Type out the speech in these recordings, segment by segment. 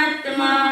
आत्मा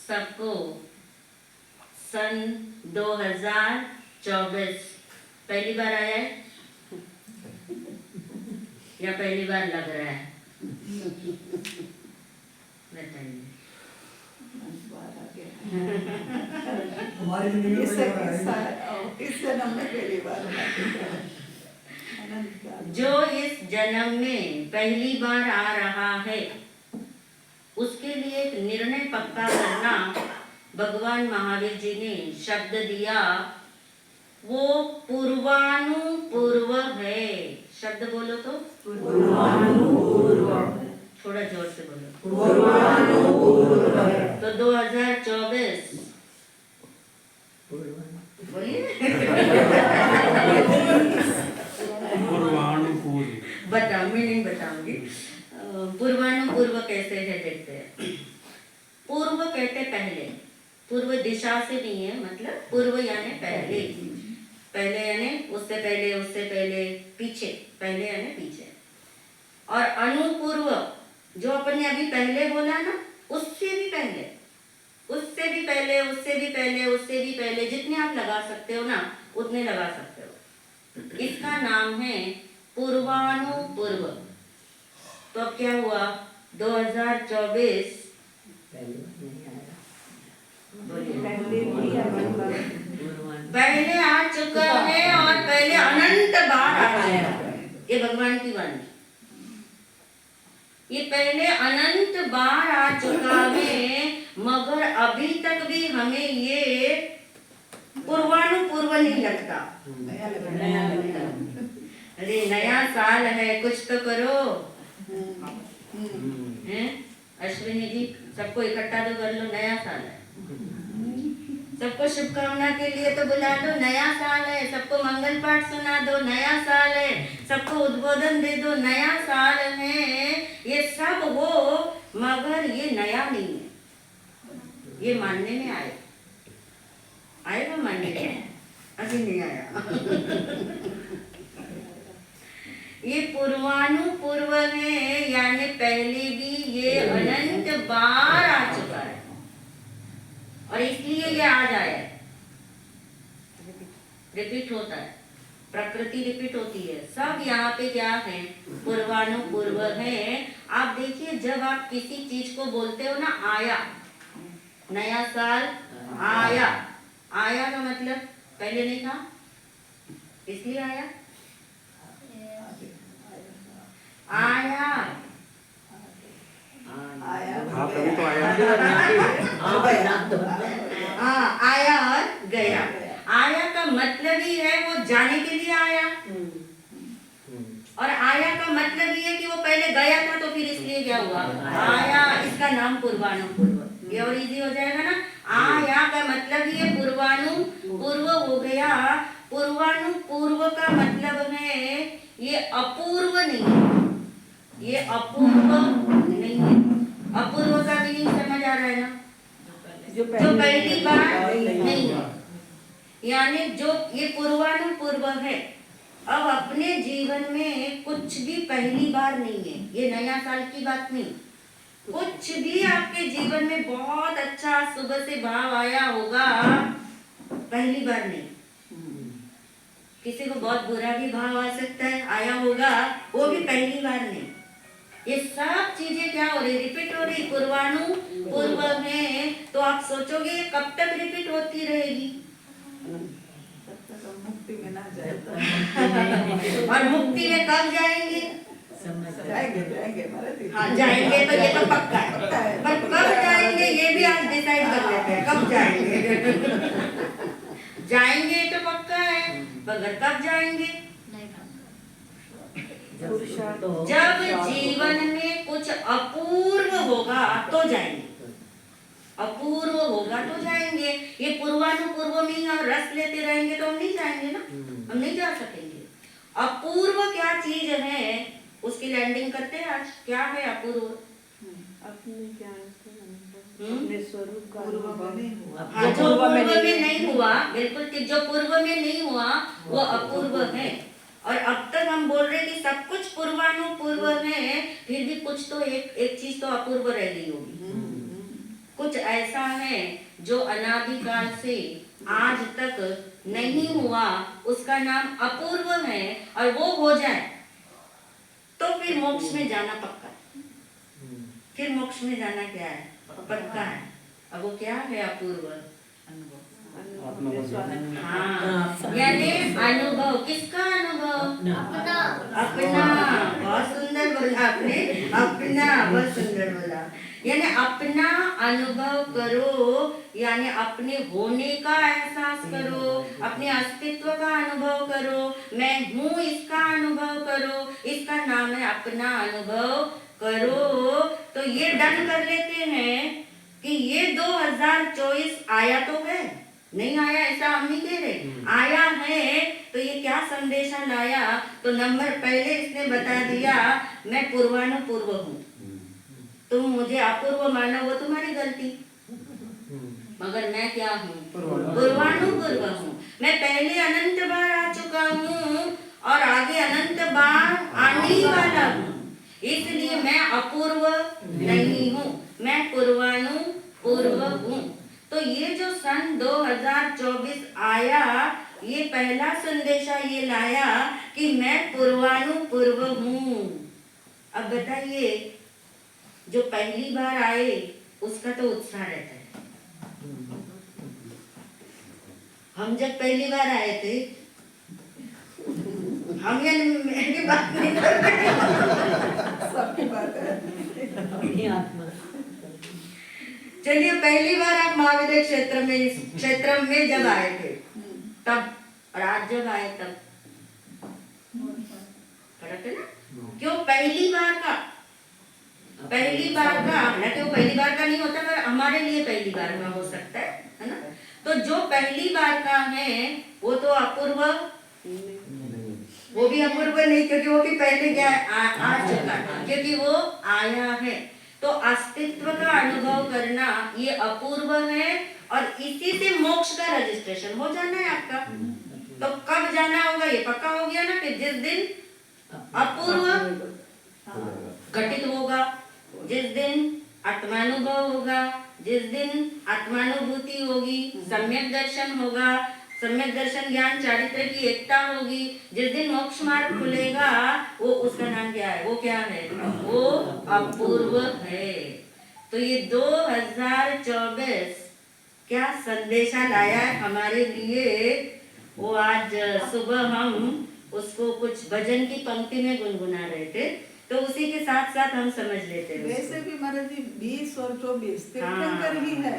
सबको सन 2024 पहली बार आया है या पहली बार लग रहा है? बताइए। हमारी जिंदगी में इस जन्म में पहली बार। जो इस जन्म में पहली बार आ रहा है उसके लिए एक निर्णय पक्का करना भगवान महावीर जी ने शब्द दिया, वो पूर्वानुपूर्व है। शब्द बोलो तो पूर्वानुपूर्व। थोड़ा जोर से बोलो। पूर्वानुपूर्व। तो 2024 बोलिए। पूर्वानुपूर्व बताओ, मैं नहीं बताऊंगी। पूर्वानुपूर्व कैसे है देखते हैं। पूर्व कहते पहले, पूर्व दिशा से नहीं है, मतलब पूर्व यानी पहले, पहले यानी उससे पहले, पीछे, पहले यानी पीछे। और अनुपूर्व जो अपने अभी पहले बोला ना, उससे भी पहले, जितने आप लगा सकते हो ना उतने लगा सकते हो। इसका नाम है पूर्वानुपूर्व। तो अब क्या हुआ? 2024 पहले आ चुका है और पहले अनंत बार आ जाएगा। ये भगवान की वाणी, ये पहले अनंत बार आ चुका है, मगर अभी तक भी हमें ये पूर्वानुपूर्व नहीं लगता। अरे नया साल है, कुछ तो करो। हैं? अश्विनी जी, सबको इकट्ठा तो कर लो, नया साल है। सबको शुभकामना के लिए तो बुला लो, नया साल है। सबको मंगल पाठ सुना दो, नया साल है। सबको उद्बोधन दे दो, नया साल है। ये सब हो, मगर ये नया नहीं है। ये मानने में आएगा मानने में, अभी नहीं आया। ये पूर्वानुपूर्व है, यानी पहले भी ये अनंत बार आ चुका है और इसलिए ये आज आया है। रिपीट होता है, प्रकृति रिपीट होती है। सब यहाँ पे क्या है? पूर्वानुपूर्व है। आप देखिए, जब आप किसी चीज को बोलते हो ना, आया, नया साल आया, आया का मतलब पहले नहीं था, इसलिए आया। आया, हाँ प्रभु तो आया। हाँ, आया और गया। आया का मतलब ही है वो जाने के लिए आया, और आया का मतलब ही है कि वो पहले गया था, तो फिर इसलिए क्या हुआ? आया। इसका नाम पूर्वानुपूर्व। ये और इजी हो जाएगा ना। आया का मतलब ही है पूर्वानुपूर्व हो गया। पूर्वानुपूर्व का मतलब है ये अपूर्व नहीं है, ये अपूर्व नहीं है। अपूर्व का मीनिंग समझ आ रहा है ना? जो पहली बार नहीं है, यानी जो ये पूर्वानुपूर्व है। अब अपने जीवन में कुछ भी पहली बार नहीं है। ये नया साल की बात नहीं, कुछ भी आपके जीवन में बहुत अच्छा सुबह से भाव आया होगा, पहली बार नहीं। किसी को बहुत बुरा भी भाव आ सकता है, आया होगा, वो भी पहली बार नहीं। ये सब चीजें क्या हो रही? रिपीट हो रही। पूर्वानुपूर्व है। तो आप सोचोगे ये कब तक रिपीट होती रहेगी? मुक्ति में ना जाए तो। और मुक्ति में कब जाएंगे? जाएंगे हाँ, जाएंगे तो ये तो पक्का है। पर कब जाएंगे ये भी आज डिसाइड कर लेते हैं, कब जाएंगे। जाएंगे तो पक्का है, मगर कब जाएंगे? जब जीवन में कुछ अपूर्व होगा तो जाएंगे, अपूर्व होगा तो जाएंगे। ये पूर्वानुपूर्व में ही हम रस लेते रहेंगे तो हम नहीं जाएंगे ना, हम नहीं जा सकेंगे। अपूर्व क्या चीज है, उसकी लैंडिंग करते हैं आज। क्या है अपूर्व? अपने ज्ञान से अपने स्वरूप का अनुभव नहीं हुआ। हाँ, जो पूर्व में नहीं हुआ, बिल्कुल ठीक, जो पूर्व में नहीं हुआ वो अपूर्व है। और अब तक हम बोल रहे कि सब कुछ पूर्वानुपूर्व है, फिर भी कुछ तो एक चीज तो अपूर्व रह गई होगी। कुछ ऐसा है जो अनादिकाल से आज तक नहीं हुआ, उसका नाम अपूर्व है, और वो हो जाए तो फिर मोक्ष में जाना पक्का है। फिर मोक्ष में जाना क्या है? पक्का है। अब वो क्या है? अपूर्व अनुभव। हाँ, यानी अनुभव। किसका अनुभव? अपना। अपना। बहुत सुंदर बोला आपने, अपना। बहुत सुंदर बोला। यानी अपना अनुभव करो, यानी अपने होने का एहसास करो, अपने अस्तित्व का अनुभव करो, मैं हूँ इसका अनुभव करो। इसका नाम है अपना अनुभव करो। तो ये डन कर लेते हैं कि ये 2024 आया तो है, नहीं आया ऐसा हम नहीं कह रहे, आया है। तो ये क्या संदेशा लाया? तो नंबर पहले इसने बता दिया, मैं पूर्वानुपूर्व हूँ, तुम मुझे अपूर्व मानो वो तुम्हारी गलती, मगर मैं क्या हूँ? पूर्वानुपूर्व हूँ। मैं पहले अनंत बार आ चुका हूँ और आगे अनंत बार आने वाला हूँ, इसलिए मैं अपूर्व नहीं हूँ, मैं पूर्वानुपूर्व हूँ। तो ये जो सन 2024 आया, ये पहला संदेशा ये लाया कि मैं पूर्वानुपूर्व हूँ। अब बताइए, जो पहली बार आए उसका तो उत्साह रहता है। हम जब पहली बार आए थे, हम यानी मेरी बात नहीं कर रहे, सबकी बात है। चलिए पहली बार आप महाविद्यालय क्षेत्र में जब आए थे तब, और आज जब आए तब फर्क है ना? क्यों? पहली बार का हालांकि वो पहली बार का नहीं होता, पर हमारे लिए पहली बार का हो सकता है ना? तो जो पहली बार का है वो तो अपूर्व, वो भी अपूर्व नहीं, क्योंकि वो भी पहले क्या आ चुका है, क्योंकि वो आया है। तो अस्तित्व का अनुभव करना ये अपूर्व है, और इसी से मोक्ष का रजिस्ट्रेशन हो जाना है आपका। तो कब जाना होगा ये पक्का हो गया ना, कि जिस दिन अपूर्व घटित होगा, जिस दिन आत्मानुभव होगा, जिस दिन आत्मानुभूति होगी, सम्यक दर्शन होगा, सम्यक दर्शन ज्ञान चारित्र की एकता होगी, जिस दिन मोक्ष मार्ग खुलेगा, वो उसका नाम क्या है? वो क्या है? वो अपूर्व है। तो ये 2024 क्या संदेशा लाया है हमारे लिए, वो आज सुबह हम उसको कुछ भजन की पंक्ति में गुनगुना रहे थे, तो उसी के साथ साथ हम समझ लेते हैं। वैसे भी महाराज जी 20 और 24 तीर्थंकर ही है।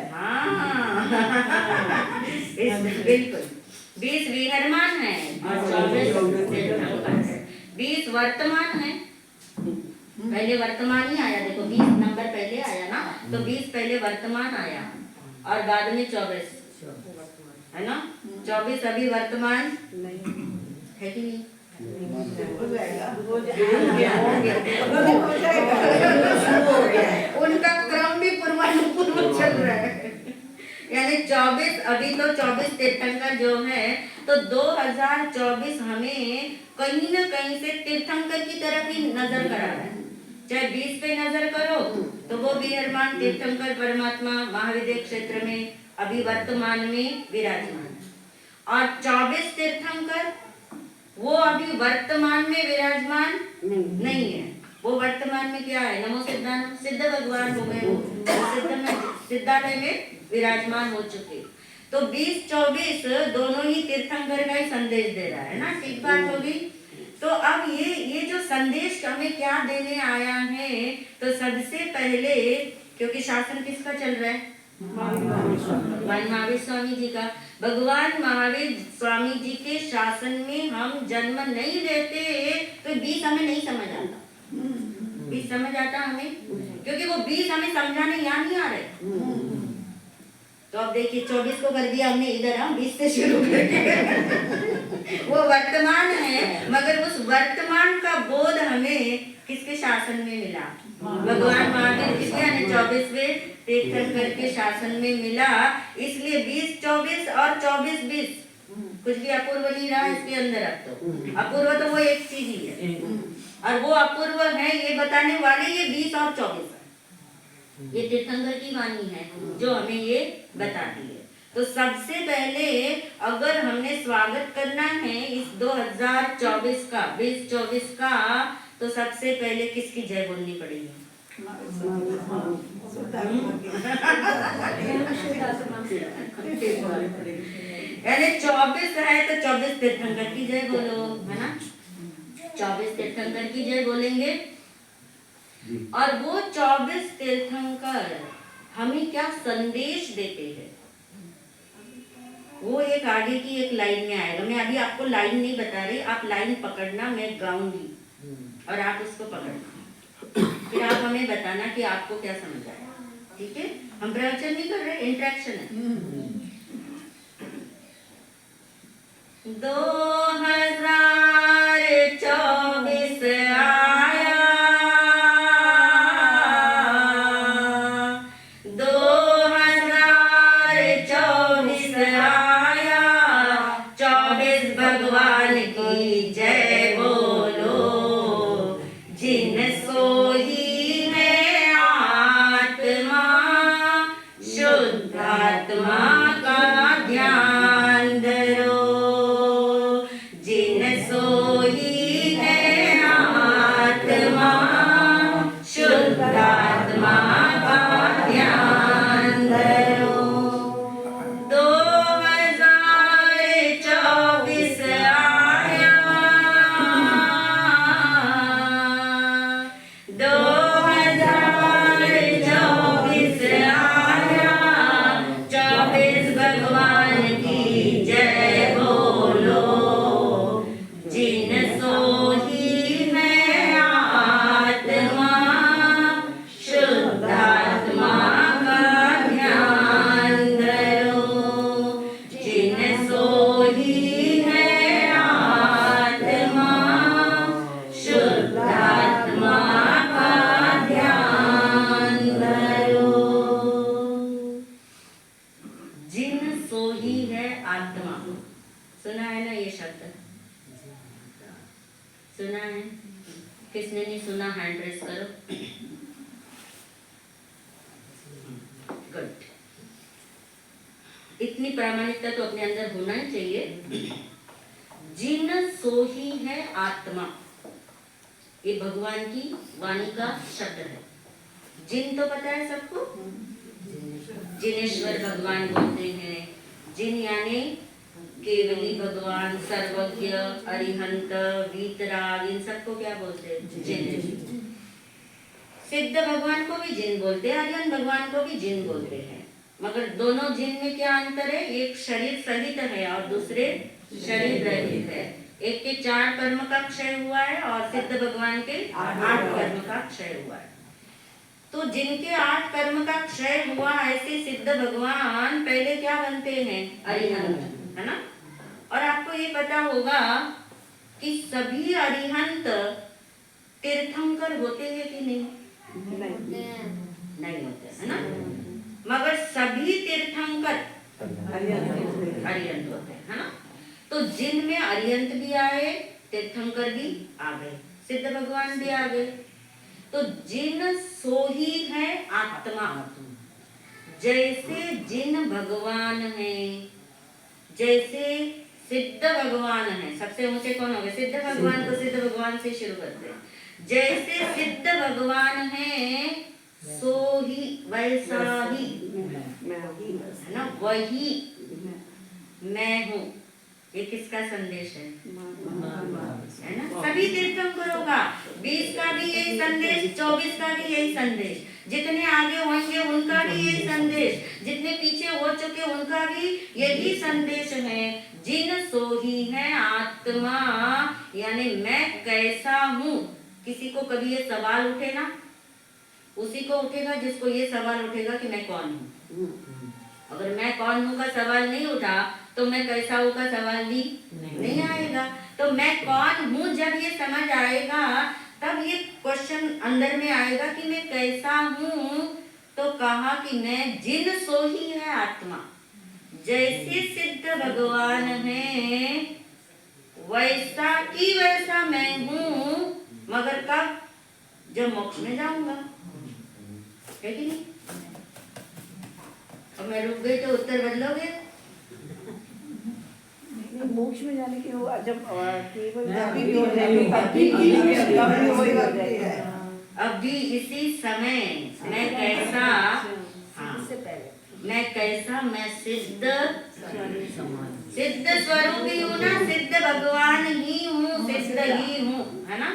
बिल्कुल 20 विहरमान है और 24 तीर्थंकर है। 20 वर्तमान है, पहले वर्तमान ही आया, देखो 20 नंबर पहले आया ना, तो 20 पहले वर्तमान आया और बाद में 24 है ना। 24 अभी वर्तमान है कि नहीं? हो जाएगा, हो जाएगा। उनका क्रम भी पूर्वानुपूर्व चल रहा है, यानी 24 अभी तो 24 तीर्थंकर जो है, तो 2024 हमें कहीं न कहीं से तीर्थंकर की तरफ ही नजर करा रहा है। चाहे 20 पे नजर करो तो वो विहरमान तीर्थंकर परमात्मा महाविद्यालय क्षेत्र में अभी वर्तमान में विराजमान है, और 24 तीर्थंकर वो अभी वर्तमान में विराजमान नहीं है। वो वर्तमान में क्या है? नमो सिद्धानंद सिद्ध भगवान हो गए, वो सिद्धालय में विराजमान हो चुके। तो 20-24 दोनों ही तीर्थंकर का ही संदेश दे रहा है ना, ठीक बात होगी। तो अब ये जो संदेश हमें क्या देने आया है, तो सबसे पहले, क्योंकि शासन किसका चल रहा है? महावीर स्वामी जी का। भगवान महावीर स्वामी जी के शासन में हम जन्म नहीं लेते तो 20 हमें नहीं समझ आता। 20 समझ आता हमें, क्योंकि वो 20 हमें समझाने यहाँ नहीं आ रहे। तो अब देखिए 24 को कर दिया हमने इधर, हम 20 से शुरू करके वो वर्तमान है, मगर उस वर्तमान का बोध हमें किसके शासन में मिला? भगवान महावीर जी के 24वें तीर्थंकर के शासन में मिला। इसलिए 20-24 और 24-20 कुछ भी अपूर्व नहीं रहा इसके अंदर। अब तो अपूर्व तो वो एक चीज ही है, और वो अपूर्व है ये बताने वाले ये 20 और 24 है। ये तीर्थंकर की वाणी है जो हमें ये बताती है। तो सबसे पहले अगर हमने स्वागत करना है इस 2024 का 2024 का, तो सबसे पहले किसकी जय बोलनी पड़ेगी? यानी 24 है तो 24 तीर्थंकर की जय बोलो, है ना? 24 तीर्थंकर की जय बोलेंगे। और वो 24 तीर्थंकर हमें क्या संदेश देते हैं, वो एक आगे की एक लाइन में आएगा। मैं अभी आपको लाइन नहीं बता रही, आप लाइन पकड़ना, मैं गाऊंगी और आप उसको पकड़ना, फिर आप हमें बताना कि आपको क्या समझ आया। ठीक है? हम प्रवचन नहीं कर रहे, इंटरेक्शन है। 2024 आया, 2024 आया, 24 भगवान की जय बोलो। जिन सोई है आत्मा, शुद्ध आत्मा का ध्यान धरो। जिन सोई है आत्मा, शुद्ध आत्मा का ध्यान धरो। 2024 आया, 2024 आया, 24 भगवान की जय बोलो। जिन सोई है आत्मा, शुद्ध आत्मा का ध्यान धरो। जिन सोई है आत्मा, शुद्ध आत्मा का ध्यान धरो। जिन सोई है आत्मा, सुना है ना ये शब्द? सुना है? किसने नहीं सुना हैंड रेस करो। गुड। इतनी प्रामाणिकता तो अपने अंदर होना ही चाहिए। जिन सोही है आत्मा, ये भगवान की वाणी का शब्द है। जिन तो पता है सबको, जिनेश्वर भगवान बोलते हैं। जिन यानी केवली भगवान, सर्वज्ञ, अरिहंत, वीतराग, इन सबको क्या बोलते हैं? जिन। सिद्ध भगवान को भी जिन बोलते हैं, अरिहंत भगवान को भी जिन बोलते हैं। मगर दोनों जिन में क्या अंतर है? एक शरीर सहित है और दूसरे शरीर रहित है। एक के 4 कर्म का क्षय हुआ है और सिद्ध भगवान के 8 कर्म का क्षय हुआ है। तो जिनके 8 कर्म का क्षय हुआ, ऐसे सिद्ध भगवान पहले क्या बनते हैं? अरिहंत, है ना? और आपको ये पता होगा कि सभी अरिहंत तीर्थंकर होते हैं कि नहीं? नहीं होते, है ना? मगर सभी तीर्थंकर अरिहंत होते हैं, है ना? तो जिन में अरिहंत भी आए, तीर्थंकर भी आ गए, सिद्ध भगवान भी आ गए। तो जिन सोही है आत्मा, जैसे जिन भगवान है, जैसे सिद्ध भगवान है। सबसे ऊंचे कौन हो गए? सिद्ध भगवान। तो सिद्ध भगवान से शुरू करते हैं। जैसे सिद्ध भगवान है, सो ही वैसा ही, है ना? वही मैं हूँ। ये किसका संदेश है? है ना? सभी तीर्थंकरों का 20 का भी यही संदेश, 24 का भी यही संदेश, जितने आगे होंगे उनका भी यही संदेश, जितने पीछे हो चुके उनका भी यही संदेश है। जिन सोही है आत्मा, यानी मैं कैसा हूँ। किसी को कभी ये सवाल उठे ना, उसी को उठेगा जिसको ये सवाल उठेगा कि मैं कौन हूँ। अगर मैं कौन हूँ का सवाल नहीं उठा तो मैं कैसा हूँ का सवाल भी नहीं आएगा। तो मैं कौन हूँ जब ये समझ आएगा, तब ये क्वेश्चन अंदर में आएगा कि मैं कैसा हूँ। तो कहा कि मैं जिन सोही है आत्मा, जैसे सिद्ध भगवान है वैसा की वैसा मैं हूँ। मगर कब? जब मोक्ष में जाऊंगा। है कि नहीं? और मैं रुक गई तो उत्तर बदलोगे? मोक्ष में जाने के वो जब केवल अभी अभी भी हो जाएगी, अभी अभी भी वही हो करती जाएगी। है। अभी इसी समय मैं कैसा, हाँ, मैं कैसा, मैं सिद्ध स्वरूप ही हूँ ना, सिद्ध भगवान ही हूँ, सिद्ध ही हूँ, है ना?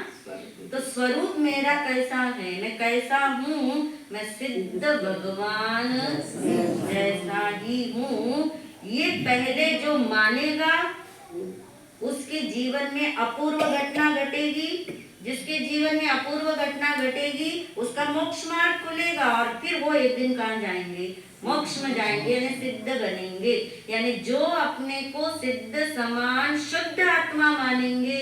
तो स्वरूप मेरा कैसा है, मैं कैसा हूँ, मैं सिद्ध भगवान जैसा ही हूँ। ये पहले जो मानेगा उसके जीवन में अपूर्व घटना घटेगी, जिसके जीवन में अपूर्व घटना घटेगी उसका मोक्ष मार्ग खुलेगा, और फिर वो एक दिन कहाँ जाएंगे? मोक्ष में जाएंगे, यानी सिद्ध बनेंगे। यानी जो अपने को सिद्ध समान शुद्ध आत्मा मानेंगे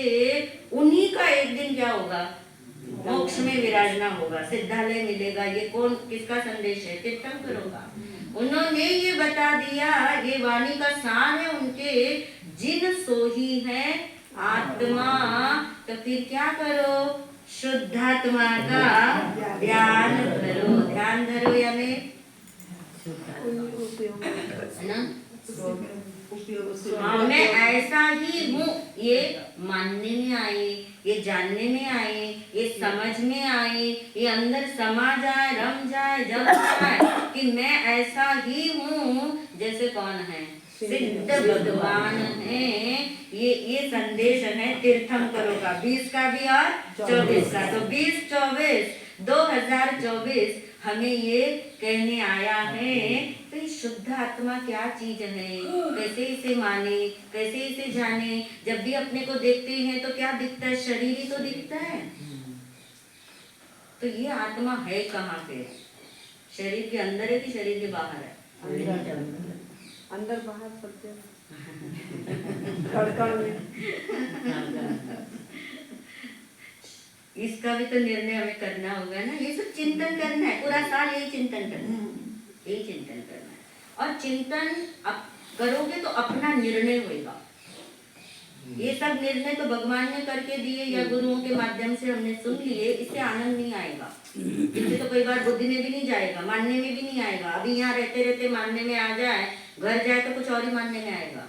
उन्हीं का एक दिन क्या होगा? मोक्ष में विराजना होगा, सिद्धालय मिलेगा। ये कौन, किसका संदेश है? तीर्थंकरों का। उन्होंने ये बता दिया, ये वाणी का सार है उनके, जिन सोही है आत्मा। तो फिर क्या करो? शुद्धात्मा का ध्यान करो। ध्यान धरो यानी है ना? हाँ, मैं ऐसा ही हूँ, ये मानने में आए, ये जानने में आए, ये समझ में आए, ये अंदर समा जाए, रम जाए, जम जाए कि मैं ऐसा ही हूँ। जैसे कौन है? सिद्ध भगवान है। ये संदेश है तीर्थंकरों का, 20 का भी और 24 का। तो 20-24 2024 हमें ये कहने आया है। तो ये शुद्ध आत्मा क्या चीज है, कैसे इसे माने, कैसे इसे जाने? जब भी अपने को देखते हैं तो क्या दिखता है? शरीर ही तो दिखता है। तो ये आत्मा है कहाँ पे? शरीर के अंदर है कि शरीर के बाहर है? अंदर बाहर सबसे कड़कड़ में। इसका भी तो निर्णय हमें करना होगा ना। ये सब चिंतन करना है, पूरा साल यही चिंतन करना है, यही चिंतन करना है। और चिंतन अब करोगे तो अपना निर्णय होगा। ये सब निर्णय तो भगवान ने करके दिए या गुरुओं के माध्यम से हमने सुन लिए, इससे आनंद नहीं आएगा। इससे तो कई बार बुद्धि में भी नहीं जाएगा, मानने में भी नहीं आएगा। अभी यहाँ रहते रहते मानने में आ जाए, घर जाए तो कुछ और ही मानने में आएगा।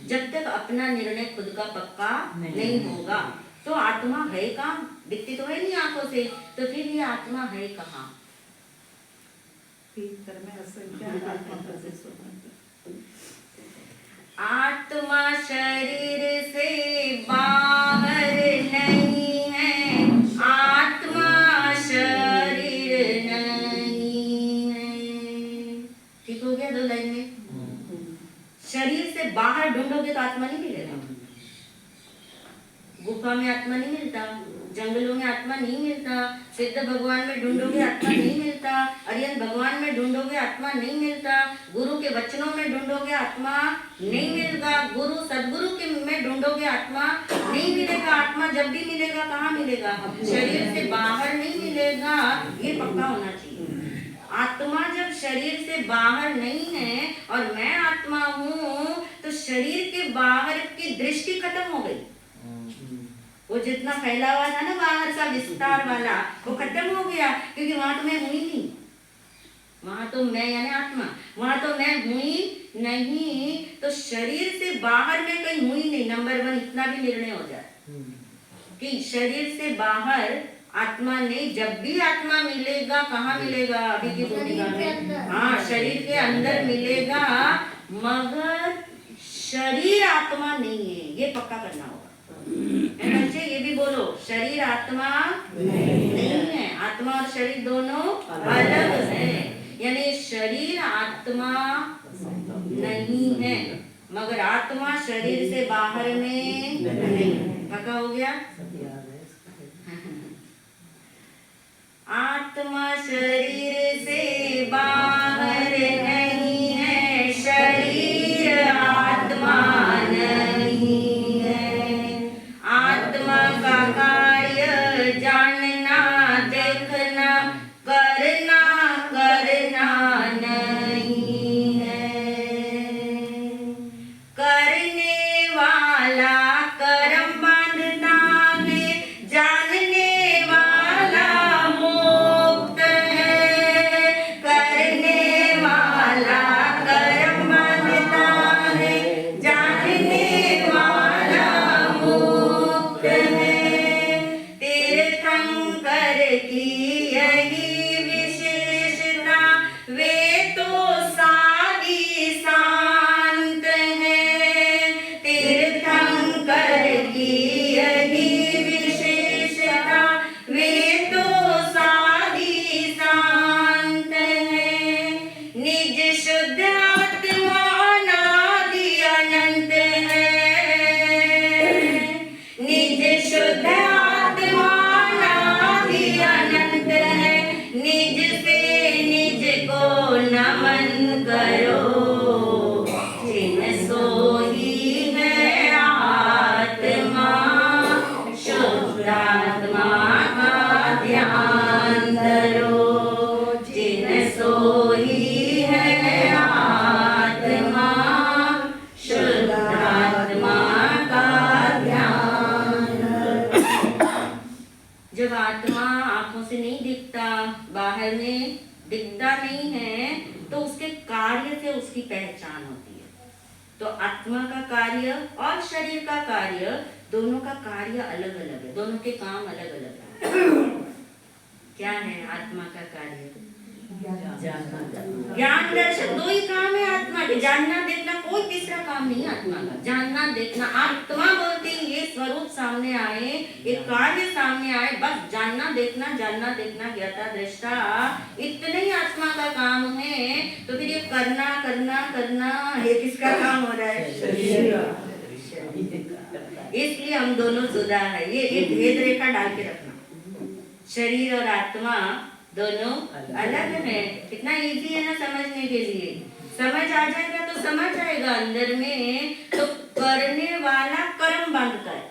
जब तक अपना निर्णय खुद का पक्का नहीं होगा। तो आत्मा है कहाँ? दिखती तो है नहीं आंखों से, तो फिर ये आत्मा है कहाँ? आत्मा शरीर से बाहर नहीं है, आत्मा शरीर नहीं है। ठीक हो गया? 2 लाइन में। शरीर से बाहर ढूंढोगे तो आत्मा नहीं मिलेगा। गुफा में आत्मा नहीं मिलता, जंगलों में आत्मा नहीं मिलता, सिद्ध भगवान में ढूंढोगे आत्मा नहीं मिलता, अरियन भगवान में ढूंढोगे आत्मा नहीं मिलता, गुरु के वचनों में ढूंढोगे आत्मा नहीं मिलेगा, गुरु सदगुरु के में ढूंढोगे आत्मा नहीं मिलेगा। आत्मा जब भी मिलेगा कहाँ मिलेगा? शरीर से बाहर नहीं मिलेगा। ये पक्का होना चाहिए। आत्मा जब शरीर से बाहर नहीं है और मैं आत्मा हूँ, तो शरीर के बाहर की दृष्टि खत्म हो गई। वो जितना फैला हुआ था ना बाहर का विस्तार वाला, वो खत्म हो गया, क्योंकि वहां तो मैं हुई नहीं। वहां तो मैं यानी आत्मा, वहां तो मैं हुई नहीं। तो शरीर से बाहर में कहीं हुई नहीं। नंबर 1 इतना भी निर्णय हो जाए कि शरीर से बाहर आत्मा नहीं। जब भी आत्मा मिलेगा कहाँ मिलेगा? अभी की भूमिका में, हाँ, शरीर के अंदर मिलेगा, मगर शरीर आत्मा नहीं है। ये पक्का करना होगा। बच्चे ये भी बोलो, शरीर आत्मा नहीं है। आत्मा और शरीर दोनों अलग है। यानी शरीर आत्मा नहीं है, मगर आत्मा शरीर से बाहर में नहीं। पक्का हो गया? आत्मा शरीर से बाहर नहीं है, शरीर आत्मा नहीं है। आत्मा का कार्य जानना, देखना, करना नहीं है। करने वाला करम बांधता है, जानने वाला मुक्त है। यही विशेषता वे तो साधी शांत है। निज शुद्ध आत्मा अनादि अनंत है। निज शुद्ध आत्मा अनादि अनंत है। निज से निज को नमन करो। जिन सोई है आत्मा शुद्धात्मा का ध्यान धरो। जिन सोई है आत्मा शुद्धात्मा का ध्यान धरो। जब आत्मा आंखों से नहीं दिखता, बाहर में दिखता नहीं है, तो उसके कार्य से उसकी पहचान होती है। तो आत्मा का कार्य और शरीर का कार्य, दोनों का कार्य अलग अलग है, दोनों के काम अलग अलग है। क्या है आत्मा का कार्य? ज्ञान दर्शन, दो ही काम है आत्मा के। जानना देखना, कोई तीसरा काम नहीं आत्मा का। जानना देखना, आत्मा बोलते ही ये स्वरूप सामने आए, एक कार्य सामने आए, बस जानना देखना, जानना देखना, ज्ञाता दृष्टा, इतने ही आत्मा का काम है। तो फिर ये करना करना करना, ये किसका काम हो रहा है? इसलिए हम दोनों जुदा है। ये एक भेद रेखा डाल के रखना, शरीर और आत्मा दोनों अलग है। कितना इजी है ना समझने के लिए। समझ आ जाएगा तो समझ आएगा अंदर में। तो करने वाला कर्म बांधता है।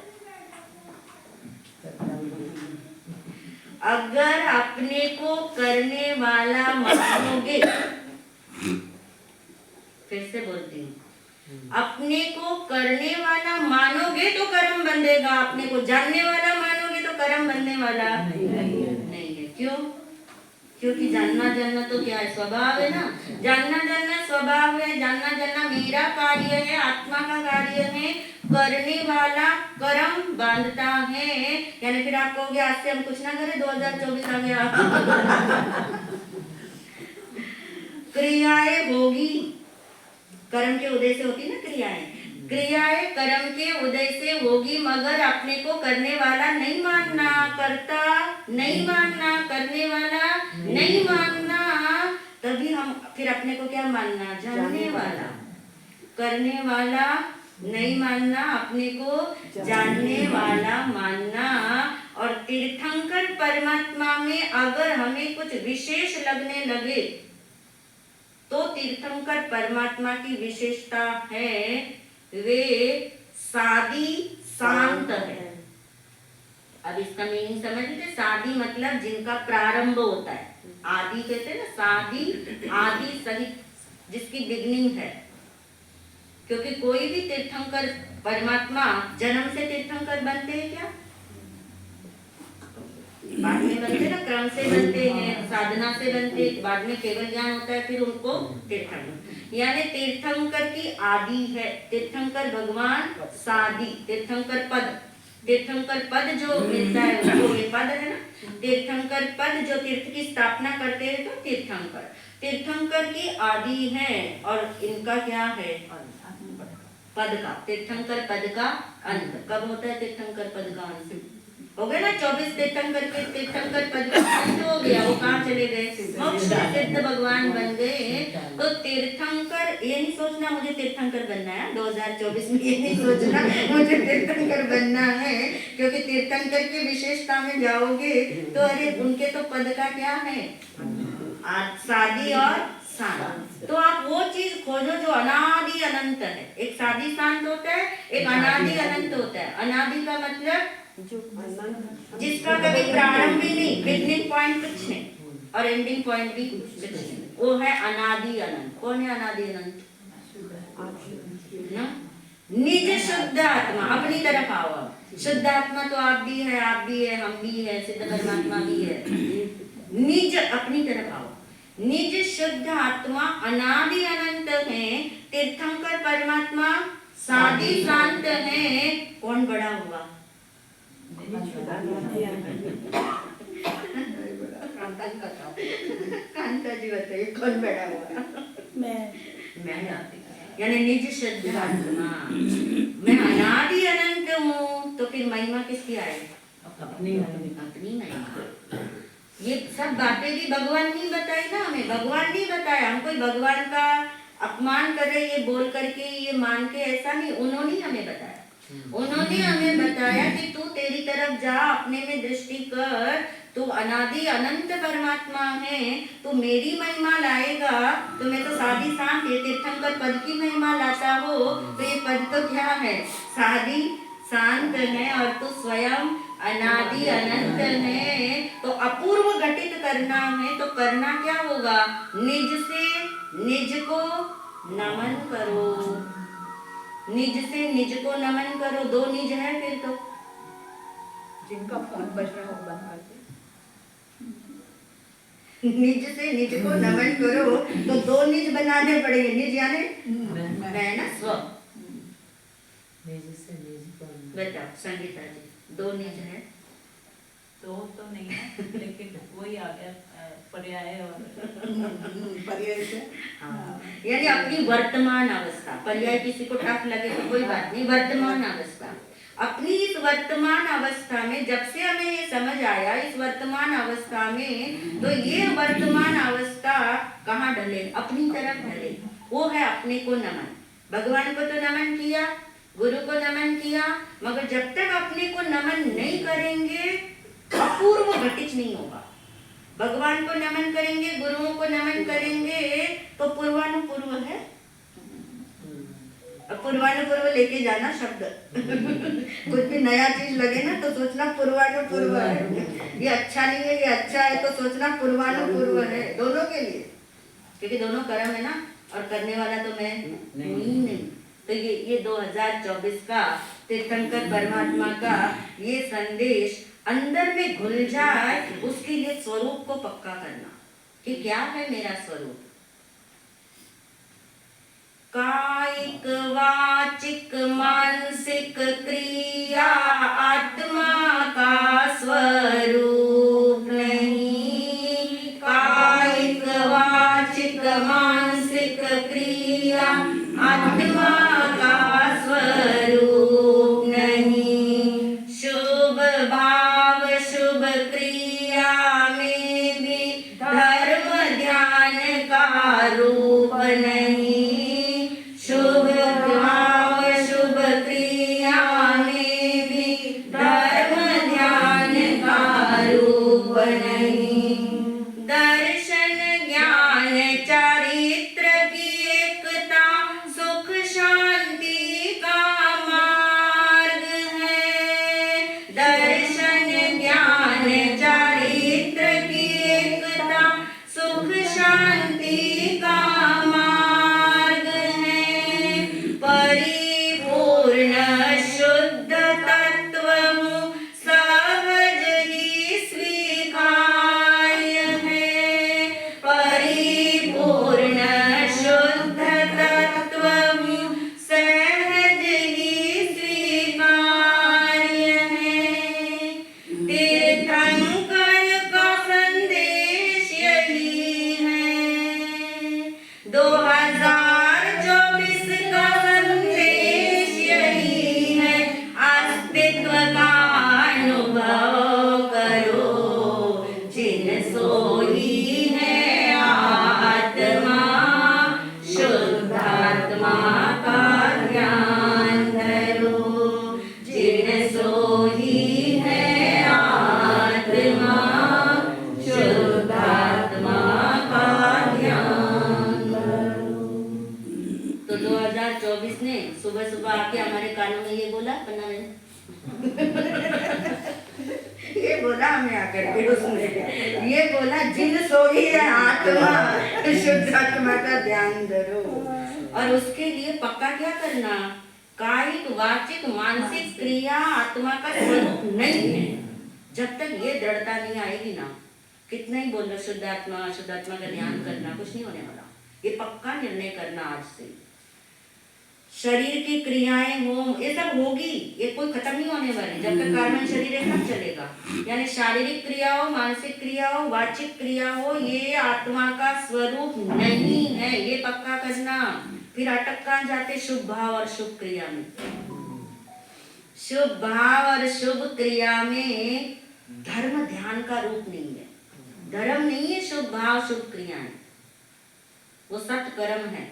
अगर अपने को करने वाला मानोगे, फिर से बोलती हूँ, अपने को करने वाला मानोगे तो कर्म बंधेगा। अपने को जानने वाला मानोगे तो कर्म बनने वाला नहीं है। क्यों? क्योंकि जानना जानना तो क्या है? स्वभाव है ना। जानना जानना स्वभाव है। जानना जानना मेरा कार्य है, आत्मा का कार्य है। करने वाला कर्म बांधता है। यानी फिर आप कहोगे आज से हम कुछ ना करें, 2024 आ गया। क्रियाएं होगी, कर्म के उदय से होती ना क्रियाएं। क्रियाएं कर्म के उदय से होगी, मगर अपने को करने वाला नहीं मानना, करता नहीं मानना, करने वाला नहीं मानना। तभी हम फिर अपने को क्या मानना? जानने वाला। करने वाला नहीं मानना, अपने को जानने वाला मानना। और तीर्थंकर परमात्मा में अगर हमें कुछ विशेष लगने लगे, तो तीर्थंकर परमात्मा की विशेषता है, वे सादी शांत है। अब इसका मीनिंग समझ लीजिए। सादी मतलब जिनका प्रारंभ होता है। आदि कहते हैं ना, सादी, आदि सहित, जिसकी बिगनिंग है। क्योंकि कोई भी तीर्थंकर परमात्मा जन्म से तीर्थंकर बनते हैं क्या? बाद में बनते ना, क्रम से बनते हैं, साधना से बनते, बाद में केवल ज्ञान होता है, फिर उनको तीर्थंकर। यानी तीर्थंकर की आदि है। तीर्थंकर भगवान सादी, तीर्थंकर पद, तीर्थंकर पद जो मिलता है उसको ये पद है ना। तीर्थंकर पद जो तीर्थ की स्थापना करते हैं तो तीर्थंकर, तीर्थंकर की आदि है। और इनका क्या है? पद का, तीर्थंकर पद का अंत कब होता है? तीर्थंकर पद का अंत हो गया ना। 24 तीर्थंकर के तीर्थंकर पद का अंत हो गया। वो कहाँ चले गए? मोक्ष सिद्ध भगवान बन गए। तो तीर्थंकर, ये नहीं सोचना मुझे तीर्थंकर बनना है 2024 में, ये नहीं सोचना मुझे तीर्थंकर बनना है। क्योंकि तीर्थंकर की विशेषता में जाओगे तो अरे उनके तो पद का क्या है? सादी और शांत। तो आप वो चीज खोजो जो अनादि अनंत है। एक सादी शांत होता है, एक अनादि अनंत होता है। अनादि का मतलब जिसका कभी प्रारंभ भी नहीं, बिगनिंग पॉइंट कुछ नहीं और एंडिंग पॉइंट भी कुछ नहीं, वो है अनादि अनंत। कौन है अनादि अनंत? ना? निज शुद्ध आत्मा। अपनी तरफ आओ। शुद्ध आत्मा तो आप भी है, आप भी है, हम भी है, सिद्ध परमात्मा भी है। निज, अपनी तरफ आओ। निज शुद्ध आत्मा अनादि अनंत है। तीर्थंकर परमात्मा सादी शांत है। कौन बड़ा हुआ? कांता जी बताइए कौन बड़ा हुआ? मैं यानी निज शुद्ध आत्मा। मैं अनादि अनंत हूँ। तो फिर महिमा किसकी आएगी? अपनी अपनी महिमा। ये सब बातें भी भगवान नहीं बताई ना हमें, भगवान नहीं बताया। हम कोई भगवान का अपमान कर रहे ये बोल करके, ये मान के, ऐसा नहीं। उन्होंने हमें बताया, उन्होंने हमें बताया कि तू तेरी तरफ जा, अपने में दृष्टि कर, तू अनादि अनंत परमात्मा है, तू मेरी महिमा लाएगा तो मैं तो साधी शांत, ये तीर्थंकर पद की महिमा लाता हो तो ये पद तो क्या है? साधी शांत है और तू स्वयं अनादि अनंत है। तो अपूर्व घटित करना है तो करना क्या होगा? निज से निज को नमन करो, निज से निज को नमन करो। दो निज है फिर तो। जिनका फोन बज रहा हो बंद कर दे। निज से निज को नमन करो तो दो निज बनाने पड़ेंगे। निज यानी मैं ना स्व। बताओ संगीता जी, दो निज है? दो तो नहीं है, लेकिन वही आ गया पर्याय और पर्याय से हाँ। यानी अपनी वर्तमान अवस्था। पर्याय किसी को टफ लगे तो कोई बात नहीं, वर्तमान अवस्था। अपनी इस वर्तमान अवस्था में जब से हमें ये समझ आया, इस वर्तमान अवस्था में, तो ये वर्तमान अवस्था कहाँ ढले? अपनी तरफ ढले। वो है अपने को नमन। भगवान को तो नमन किया, गुरु को नमन किया, मगर जब तक अपने को नमन नहीं करेंगे अपूर्व घटित नहीं होगा। भगवान को नमन करेंगे, गुरुओं को नमन करेंगे तो पूर्वानुपूर्व है। पूर्वानुपूर्व लेके जाना शब्द कुछ भी नया चीज लगे ना तो सोचना पूर्वानुपूर्व है। ये अच्छा नहीं है, ये अच्छा है तो सोचना पूर्वानुपूर्व है। दोनों के लिए, क्योंकि दोनों कर्म है ना, और करने वाला तो मैं नहीं। तो ये 2024 का तीर्थंकर परमात्मा का ये संदेश अंदर में घुल जाए, उसके लिए स्वरूप को पक्का करना कि क्या है मेरा स्वरूप। कायिक वाचिक मानसिक क्रिया आत्मा का स्वरूप नहीं। कायिक वाचिक मानसिक क्रिया आत्मा का स्वरूप नहीं। शुभ भाव शुभ क्रिया में भी धर्म ध्यान का रूप नहीं। शुभ भाव शुभ क्रिया में भी धर्म ध्यान का रूप नहीं। दर्शन ज्ञान चारित्र की एकता सुख शांति का मार्ग है। दर्शन ज्ञान चारित्र की एकता सुख शांति का मार्ग है। परिपूर्ण शुद्ध तत्व सहज ही स्वीकार्य है। परिपूर्ण शुद्ध तत्व सहज ही स्वीकार्य है। तीर्थंकर का संदेश यही है। 2024 का संदेश यही है। अस्तित्व का अनुभव करो, जिन सोई है आत्मा, शुद्धात्मा का ध्यान धरो। जिन सोई है आत्मा, शुद्धात्मा का ध्यान धरो। तो 2024 ने सुबह सुबह आके हमारे कानों में ये बोला, पन्ना में ये बोला हमें आकर के, उसने ये बोला जिन सोई है आत्मा, शुद्ध आत्मा का ध्यान धरो। और उसके लिए पक्का क्या करना? कायिक वाचिक मानसिक क्रिया आत्मा का स्वरूप नहीं है। जब तक ये दृढ़ता नहीं आएगी ना, कितना ही बोल लो शुद्ध आत्मा का ध्यान करना, कुछ नहीं होने वाला। ये पक्का निर्णय करना आज से। शरीर की क्रियाएं हो, ये सब होगी, ये कोई खत्म नहीं होने वाली। जब तक कार्बन शरीर है सब चलेगा। यानी शारीरिक क्रिया हो, मानसिक क्रिया हो, वाचिक क्रिया हो, ये आत्मा का स्वरूप नहीं है। ये पक्का करना। फिर अटक कहाँ जाते? शुभ भाव और शुभ क्रिया में। शुभ भाव और शुभ क्रिया में धर्म ध्यान का रूप नहीं है। धर्म नहीं है शुभ भाव शुभ क्रियाएं, वो सत्कर्म है,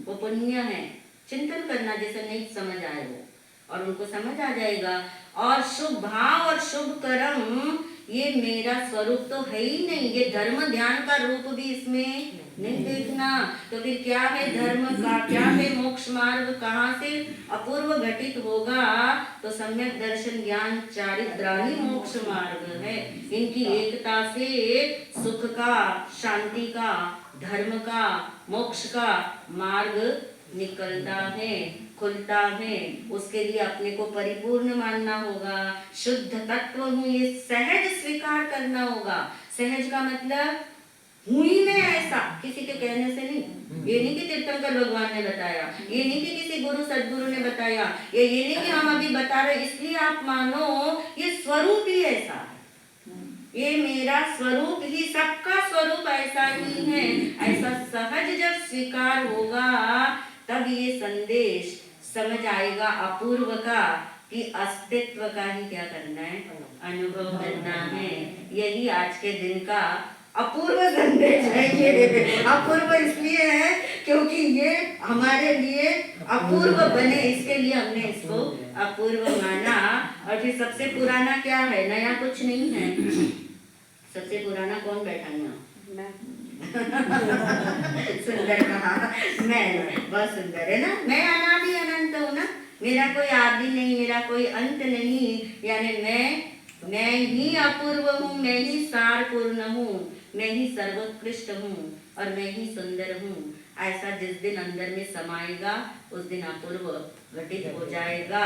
वो पुण्य है। चिंतन करना जैसे नहीं समझ आए वो, और उनको समझ आ जाएगा। और शुभ भाव और शुभ कर्म ये मेरा स्वरूप तो है ही नहीं, ये धर्म ध्यान का रूप भी इसमें नहीं देखना। तो फिर क्या है धर्म का, क्या है मोक्ष मार्ग, कहाँ से अपूर्व घटित होगा? तो सम्यक दर्शन ज्ञान चारित्राही मोक्ष मार्ग है। इनकी एकता से सुख का, शांति का, धर्म का, मोक्ष का मार्ग निकलता है, खुलता है। उसके लिए अपने को परिपूर्ण मानना होगा, शुद्ध तत्व हूँ ये सहज स्वीकार करना होगा। सहज का मतलब हूँ ही मैं ऐसा, किसी के कहने से नहीं। ये नहीं कि तीर्थंकर भगवान ने बताया, ये नहीं कि किसी गुरु सदगुरु ने बताया, ये नहीं कि हम अभी बता रहे इसलिए आप मानो। ये स्वरूप ही ऐसा है, ये मेरा स्वरूप ही, सबका स्वरूप ऐसा ही है। ऐसा सहज जब स्वीकार होगा तब ये संदेश समझ आएगा अपूर्व का, कि अस्तित्व का ही क्या करना है, अनुभव करना है। यही आज के दिन का अपूर्व संदेश है। ये अपूर्व इसलिए है क्योंकि ये हमारे लिए अपूर्व बने, इसके लिए हमने इसको अपूर्व माना। और फिर सबसे पुराना क्या है, नया कुछ नहीं है। सबसे पुराना कौन बैठा यहाँ? सुंदर कहा, मैं बहुत सुंदर है ना। मैं अनादि अनंत हूँ ना, मेरा कोई आदि नहीं, मेरा कोई अंत नहीं। यानी मैं ही अपूर्व हूँ, मैं ही सार पूर्ण हूँ, मैं ही सर्वोत्कृष्ट हूँ और मैं ही सुंदर हूँ। ऐसा जिस दिन अंदर में समाएगा उस दिन अपूर्व घटित हो जाएगा।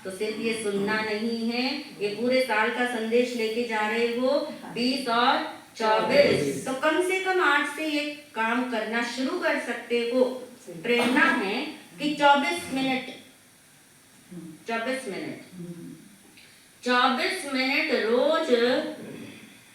तो सिर्फ ये सुनना नहीं है, ये पूरे साल का संदेश लेके जा रहे हो 20 और 24। तो कम से कम आज से ये काम करना शुरू कर सकते हो। प्रेरणा है कि 24 मिनट रोज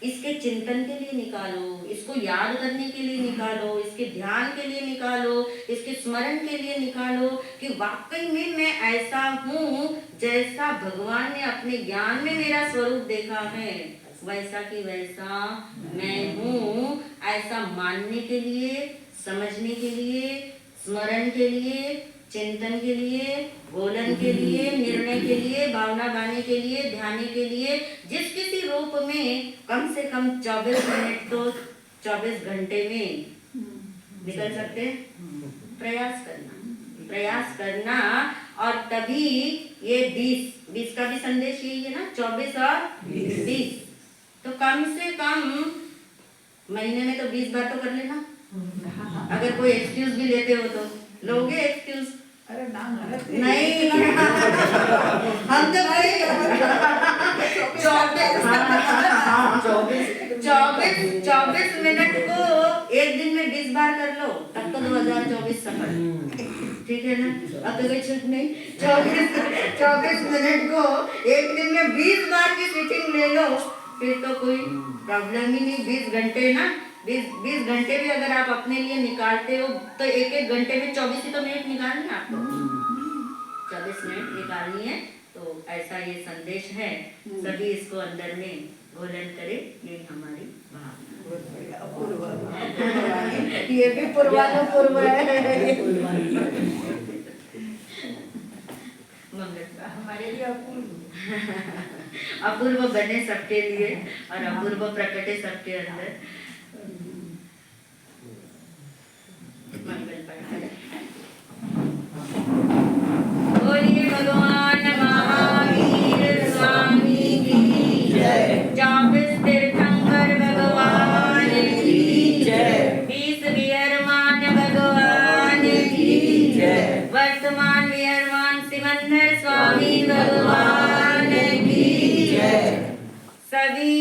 इसके चिंतन के लिए निकालो, इसको याद करने के लिए निकालो, इसके ध्यान के लिए निकालो, इसके स्मरण के लिए निकालो कि वाकई में मैं ऐसा हूँ जैसा भगवान ने अपने ज्ञान में मेरा स्वरूप देखा है, वैसा कि वैसा मैं हूँ। ऐसा मानने के लिए, समझने के लिए, स्मरण के लिए, चिंतन के लिए, बोलन के लिए, निर्णय के लिए, भावना गाने के लिए, ध्यान के लिए, जिस किसी रूप में कम से कम 24 मिनट तो 24 घंटे में निकल सकते हैं। प्रयास करना और तभी ये 20 का भी संदेश यही है ना, 24 और 20। तो कम से कम महीने में तो 20 बार तो कर लेना। अगर कोई एक्सक्यूज भी लेते हो तो लोगे एक्सक्यूज? अरे नाम नहीं हम तो भाई 24 मिनट को एक दिन में 20 बार कर लो, तब तो 2024 सफल। ठीक है ना? अब तो कोई छूट नहीं। 24 मिनट को एक दिन में 20 बार की सीटिंग ले लो, फिर तो कोई प्रॉब्लम ही नहीं। 20 घंटे ना, 20 घंटे भी अगर आप अपने लिए निकालते हो तो एक घंटे में 24 ही तो मिनट निकालनी है आपको, 24 मिनट निकालनी है। तो ऐसा ये संदेश है, सभी इसको अंदर में घोलन करे, ये हमारी भावना। ये भी पूर्वानुपूर्व है। हमारे लिए अपूर्व बने सबके लिए और अपूर्व प्रकटे सबके अंदर। बोलिए भगवान महावीर स्वामी की जय। 24 तीर्थंकर भगवान की जय। 20 विहरमान भगवान की जय। वर्तमान विहरमान सिमंदर स्वामी भगवान की जय। सभी